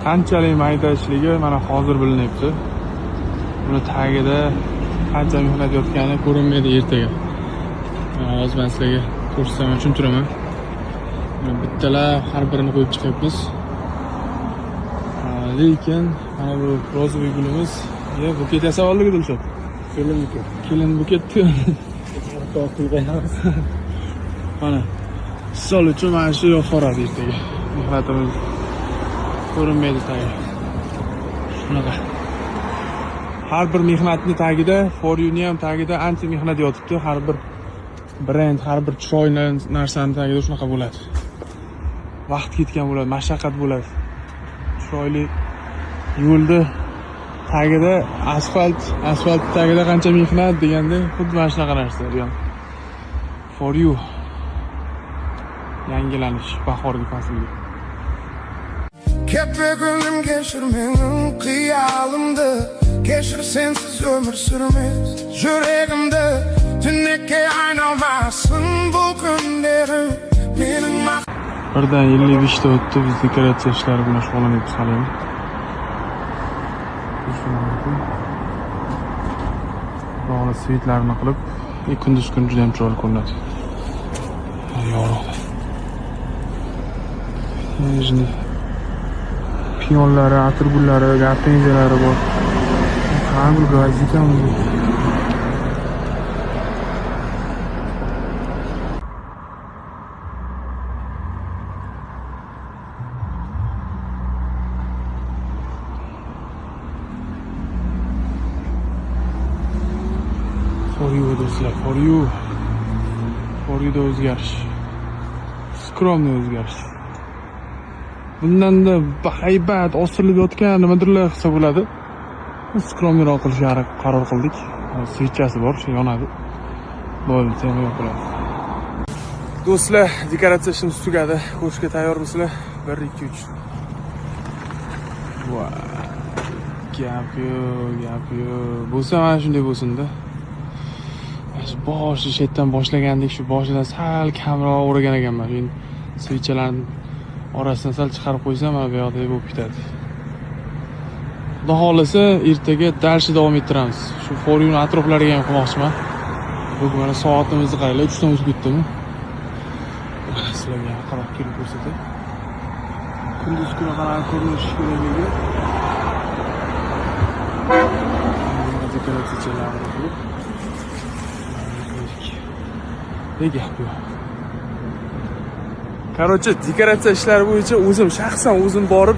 qanchalik mayda ishligi mana hozir bilinyapti. Buni tagida qancha mehnat yotgani ko'rinmaydi ertaga. Hozir men sizlarga ko'rsataman, tushuntiraman. Bittalar har birini qo'yib chiqyapmiz. Lekin mana bu rozoviy gulimiz, buket yasab oldik Dilshod. Kelin buketni. Mana misol uchun mana shu yo'qoradi ertaga. Mehnatimiz ko'rinmaydi tagi. Shunaqa. Har bir mehnatni tagida, for you ham tagida ancha mehnat yotibdi. Har bir brend, har bir chiroyli narsani tagida shunaqa bo'ladi. Vaqt ketgan bo'ladi, mashaqqat bo'ladi. Chiroyli yo'lda tagida asfalt tagida qancha mehnat deganda xuddi mana shunaqa narsa. For you. Yangilanish bahorgi faslga. Kepe gönlüm geçir benim kıyalımda. Geçir sensiz ömür sürmez yüreğimde. Tünneke aynamasın bu günlerim. Benim Birdan 55 ta o'tdi, biz dekoratsiya ishlari bilan shug'ullanyapmiz hali. Bog'li svitlarni qilib, kunduz kun juda ham chiroyli ko'rinadi. Yorug'. Mana piyonlari, atirgullari, gartenziялari bor. Qanday gazika o'zi. For you do'stlar, for you da o'zgarish. Skromniy o'zgarish. Bundan-da bahaybat osilib yotgan nimadirlar qilsa bo'ladi. Skromniyroq qilishga qaror qildik. Svechasi bor, shu yonadi. Bo'ldi, tema yo'q bo'ladi. Do'stlar, dekoratsiya ishimiz tugadi. Ko'rishga tayyormisizlar? 1 2 3. Voy. Gap yo'q. Bo'lsa mana shunday bo'lsin-da. Boshi chetdan boshlagandik, shu boshidan sal kamroq o'ragan ekanman. Endi svechalarni orasidan sal chiqarib qo'ysam, mana bu yoqda bo'lib ketadi. Xudo xolasa, ertaga darsni davom ettiramiz. Shu for you atroflariga ham qilmoqchiman. Bugun mana soatimizni qaranglar, 3 dan o'tib ketdimi? Sizlarga qarab kelib ko'rsatay. Kunduz kuni qanaqa ko'rinish kerakligi. Dekoratsiyalarni qilib Короче, dekoratsiya ishlari bo'yicha o'zim shaxsan borib